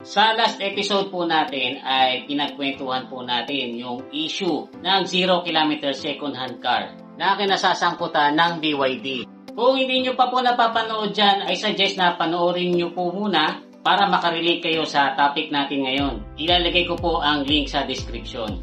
Sa last episode po natin ay pinagkwentuhan po natin yung issue ng 0 km second hand car na kinasasangkutan ng BYD. Kung hindi nyo pa po napapanood dyan, ay suggest na panoorin nyo po muna para makarelate kayo sa topic natin ngayon. Ilalagay ko po ang link sa description.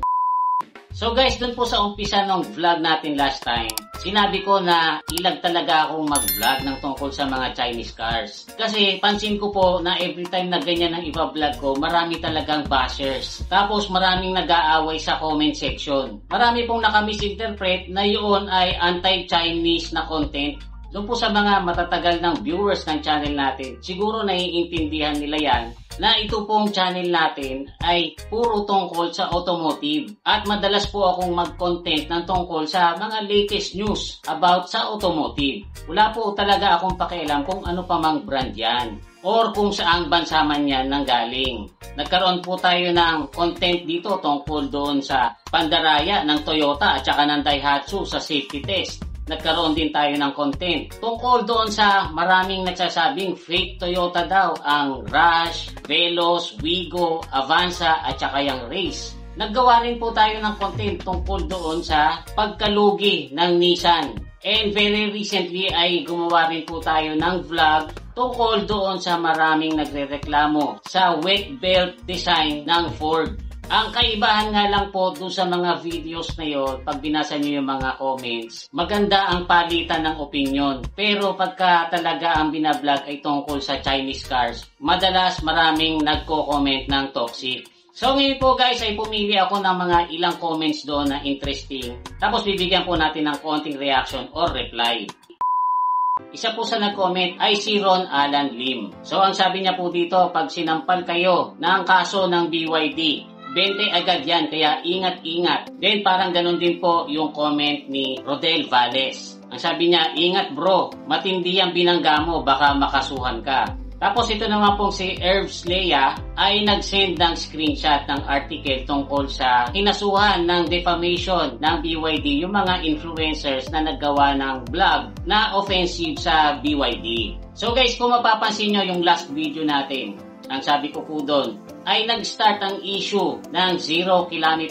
So guys, dun po sa umpisa ng vlog natin last time, sinabi ko na ilag talaga akong mag-vlog ng tungkol sa mga Chinese cars. Kasi pansin ko po na every time na ganyan ang iba-vlog ko, marami talagang bashers. Tapos maraming nag-aaway sa comment section. Marami pong nakamisinterpret na yun ay anti-Chinese na content. Doon po sa mga matatagal ng viewers ng channel natin, siguro naiintindihan nila yan na ito pong channel natin ay puro tungkol sa automotive. At madalas po akong mag-content ng tungkol sa mga latest news about sa automotive. Wala po talaga akong pakialam kung ano pa mang brand yan or kung saang bansa man yan nanggaling. Nagkaroon po tayo ng content dito tungkol doon sa pandaraya ng Toyota at saka ng Daihatsu sa safety test. Nagkaroon din tayo ng content tungkol doon sa maraming nagsasabing fake Toyota daw ang Rush, Veloz, Wigo, Avanza at saka yung Race. Naggawa rin po tayo ng content tungkol doon sa pagkalugi ng Nissan. And very recently ay gumawa rin po tayo ng vlog tungkol doon sa maraming nagrereklamo sa wet belt design ng Ford. Ang kaibahan nga lang po doon sa mga videos na yun, pag binasa nyo yung mga comments, maganda ang palitan ng opinion. Pero pagka talaga ang binablog ay tungkol sa Chinese cars, madalas maraming nagko-comment ng toxic. So ngayon po guys ay pumili ako ng mga ilang comments doon na interesting. Tapos bibigyan po natin ng konting reaction or reply. Isa po sa nag-comment ay si Ron Alan Lim. So ang sabi niya po dito, pag sinampal kayo ng kaso ng BYD, 20 agad yan, kaya ingat-ingat. Then parang ganun din po yung comment ni Rodel Valles. Ang sabi niya, ingat bro, matindi ang binangga mo, baka makasuhan ka. Tapos ito naman pong si Herbs Leia ay nag-send ng screenshot ng article tungkol sa kinasuhan ng defamation ng BYD, yung mga influencers na naggawa ng vlog na offensive sa BYD. So guys, kung mapapansin nyo yung last video natin, ang sabi ko po doon, ay nag-start ang issue ng 0 km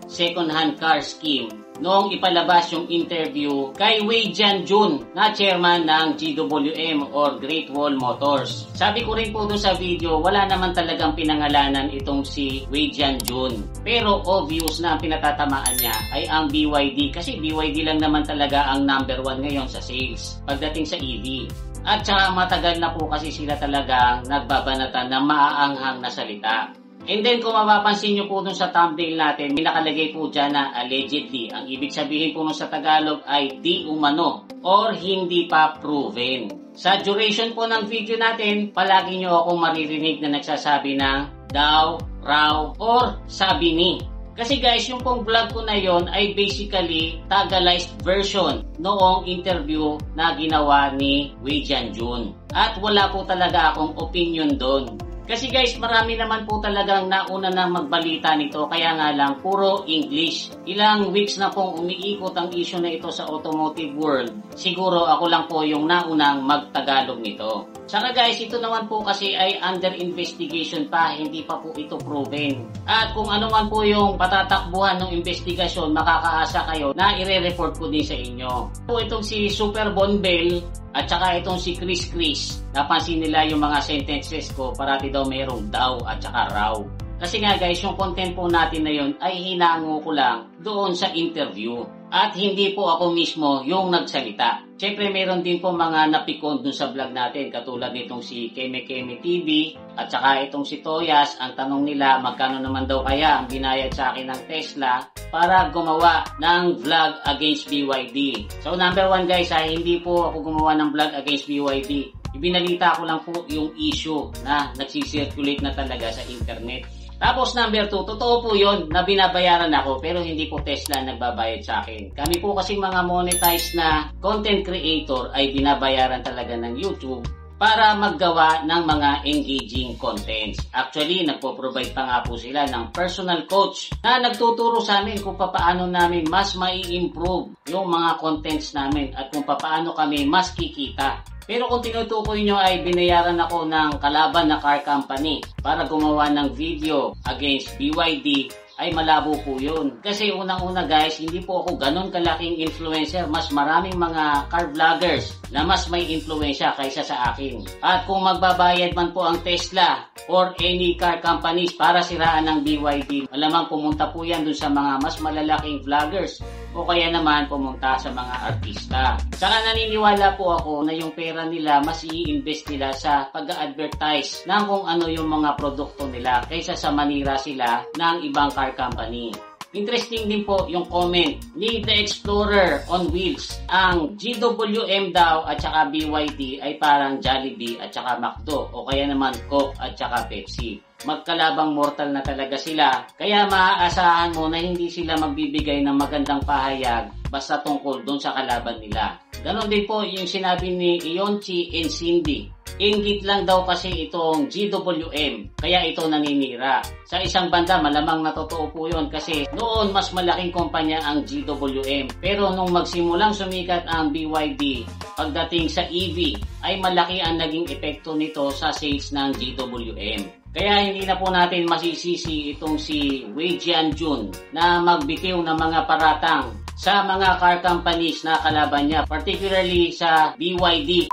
second-hand car scheme noong ipalabas yung interview kay Wei Jianjun na chairman ng GWM or Great Wall Motors. Sabi ko rin po doon sa video, wala naman talagang pinangalanan itong si Wei Jianjun. Pero obvious na ang pinatatamaan niya ay ang BYD kasi BYD lang naman talaga ang number 1 ngayon sa sales pagdating sa EV. At saka matagal na po kasi sila talagang nagbabanatan ng maaanghang na salita. And then kung mapapansin nyo po dun sa thumbnail natin, may nakalagay po dyan na allegedly. Ang ibig sabihin po sa Tagalog ay di umano or hindi pa proven. Sa duration po ng video natin, palagi nyo akong maririnig na nagsasabi ng daw, raw, or sabi ni. Kasi guys, yung pong vlog ko na yon ay basically Tagalized version noong interview na ginawa ni Wei Jianjun. At wala po talaga akong opinion doon. Kasi guys, marami naman po talagang nauna na magbalita nito, kaya nga lang puro English. Ilang weeks na pong umiikot ang issue na ito sa automotive world. Siguro ako lang po yung naunang magtagalog nito. Saka guys, ito naman po kasi ay under investigation pa, hindi pa po ito proven. At kung ano man po yung patatakbuhan ng investigasyon, makakaasa kayo na ire-report ko din sa inyo. Po itong si Super Bonbel at saka itong si Chris, napansin nila yung mga sentences ko, parati daw mayroong daw at saka raw. Kasi nga guys, yung content po natin na yun ay hinango ko lang doon sa interview. At hindi po ako mismo yung nagsalita. Siyempre meron din po mga napikon doon sa vlog natin, katulad nitong si Keme TV at saka itong si Toyas. Ang tanong nila, magkano naman daw kaya ang binayad sa akin ng Tesla para gumawa ng vlog against BYD. So number 1 guys, hindi po ako gumawa ng vlog against BYD. Ibinalita ko lang po yung issue na nagsisirculate na talaga sa internet. Tapos number 2, totoo po yun na binabayaran ako pero hindi po Tesla nagbabayad sa akin. Kami po kasing mga monetized na content creator ay binabayaran talaga ng YouTube para maggawa ng mga engaging contents. Actually, nagpo-provide pa nga po sila ng personal coach na nagtuturo sa amin kung paano namin mas mai-improve yung mga contents namin at kung paano kami mas kikita. Pero kung tinutukoy nyo ay binayaran ako ng kalaban na car company para gumawa ng video against BYD, ay malabo po yun. Kasi unang-una guys, hindi po ako ganun kalaking influencer. Mas maraming mga car vloggers na mas may influensya kaysa sa akin. At kung magbabayad man po ang Tesla or any car companies para siraan ng BYD, malamang pumunta po yan dun sa mga mas malalaking vloggers o kaya naman pumunta sa mga artista. Saka naniniwala po ako na yung pera nila mas i-invest nila sa pag-advertise ng kung ano yung mga produkto nila kaysa sa manira sila ng ibang car company. Interesting din po yung comment ni The Explorer on Wheels. Ang GWM daw at saka BYD ay parang Jollibee at saka McDo o kaya naman Coke at saka Pepsi. Magkalabang mortal na talaga sila, kaya maaasahan mo na hindi sila magbibigay ng magandang pahayag basta tungkol doon sa kalaban nila. Ganon din po yung sinabi ni Ionchi and Cindy. Inggit lang daw kasi itong GWM, kaya ito naninira. Sa isang banda, malamang na totoo po yun kasi noon mas malaking kumpanya ang GWM. Pero nung magsimulang sumikat ang BYD, pagdating sa EV, ay malaki ang naging epekto nito sa sales ng GWM. Kaya hindi na po natin masisisi itong si Wei Jianjun na magbitiw ng mga paratang sa mga car companies na kalaban niya, particularly sa BYD.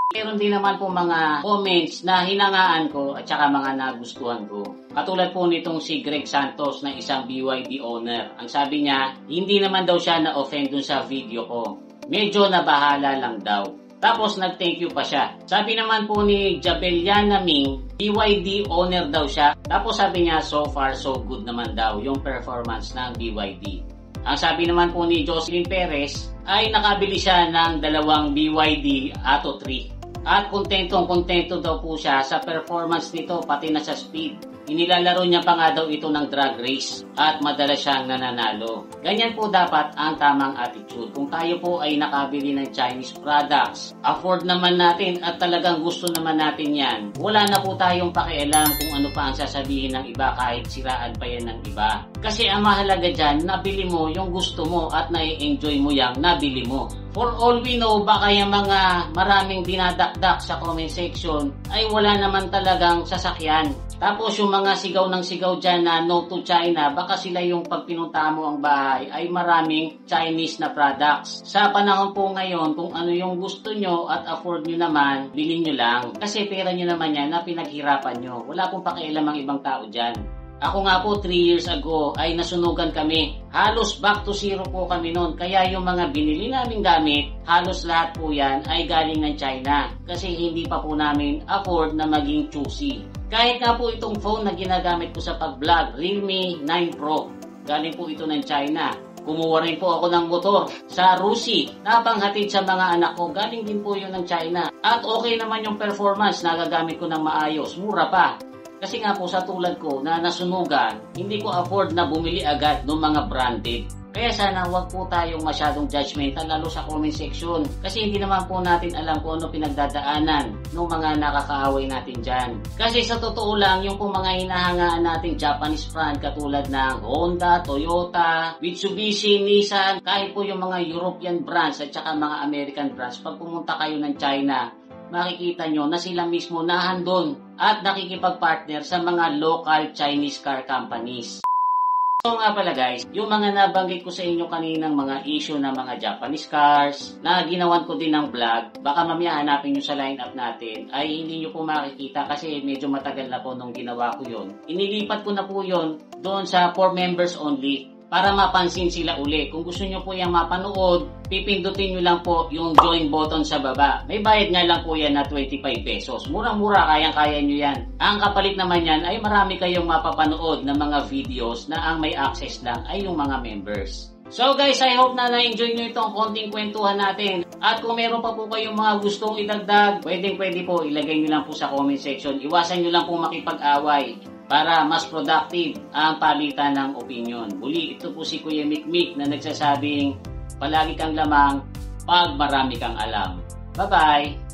Meron din naman po mga comments na hinangaan ko at saka mga nagustuhan ko. Katulad po nitong si Greg Santos na isang BYD owner. Ang sabi niya, hindi naman daw siya na-offend dun sa video ko. Medyo nabahala lang daw. Tapos nag-thank you pa siya. Sabi naman po ni Jabeliana Ming, BYD owner daw siya. Tapos sabi niya, so far so good naman daw yung performance ng BYD. Ang sabi naman po ni Jocelyn Perez ay nakabili siya ng dalawang BYD Atto 3. At kontentong-kontento daw po siya sa performance nito pati na sa speed. Inilalaro niya pa nga daw ito ng drag race at madalas siyang nananalo. Ganyan po dapat ang tamang attitude. Kung tayo po ay nakabili ng Chinese products, afford naman natin at talagang gusto naman natin yan, wala na po tayong pakialam kung ano pa ang sasabihin ng iba kahit siraan pa yan ng iba. Kasi ang mahalaga dyan, nabili mo yung gusto mo at nai-enjoy mo yung nabili mo. For all we know, baka yung mga maraming dinadakdak sa comment section ay wala naman talagang sasakyan. Tapos yung mga sigaw ng sigaw dyan na no to China, baka sila yung pag pinunta mo ang bahay ay maraming Chinese na products. Sa panahon po ngayon, kung ano yung gusto nyo at afford nyo naman, bilhin nyo lang. Kasi pera nyo naman yan na pinaghirapan nyo. Wala pong pakialam ang ibang tao dyan. Ako nga po 3 years ago ay nasunugan kami. Halos back to zero po kami noon. Kaya yung mga binili naming gamit, halos lahat po yan ay galing ng China. Kasi hindi pa po namin afford na maging choosy. Kahit nga po itong phone na ginagamit ko sa pag-vlog, Realme 9 Pro. Galing po ito ng China. Kumuha rin po ako ng motor sa Rusi na panghatid sa mga anak ko. Galing din po yun ng China. At okay naman yung performance, nagagamit ko ng maayos. Mura pa. Kasi nga po sa tulad ko na nasunugan, hindi ko afford na bumili agad ng mga branded. Kaya sana wag po tayong masyadong judgmental lalo sa comment section. Kasi hindi naman po natin alam kung ano pinagdadaanan ng mga nakakaaway natin dyan. Kasi sa totoo lang, yung pong mga hinahangaan natin Japanese brand katulad ng Honda, Toyota, Mitsubishi, Nissan, kahit po yung mga European brands at saka mga American brands, pag pumunta kayo ng China, makikita nyo na sila mismo nahandon at nakikipag-partner sa mga local Chinese car companies. So nga pala guys, yung mga nabanggit ko sa inyo kaninang mga issue ng mga Japanese cars na ginawan ko din ng vlog, baka mamaya hanapin nyo sa lineup natin, ay hindi nyo po makikita kasi medyo matagal na po nung ginawa ko yun. Inilipat ko na po yun doon sa for members only para mapansin sila uli. Kung gusto nyo po yung mapanood, pipindutin nyo lang po yung join button sa baba. May bayad nga lang po yan na 25 pesos. Murang-mura, kayang-kaya nyo yan. Ang kapalit naman yan ay marami kayong mapapanood na mga videos na ang may access lang ay yung mga members. So guys, I hope na na-enjoy nyo itong konting kwentuhan natin. At kung meron pa po kayong mga gustong idagdag, pwede po ilagay nyo lang po sa comment section. Iwasan nyo lang po makipag-away para mas productive ang palitan ng opinion. Muli, ito po si Kuya Mikmik na nagsasabing palagi kang lamang pag marami kang alam. Bye-bye!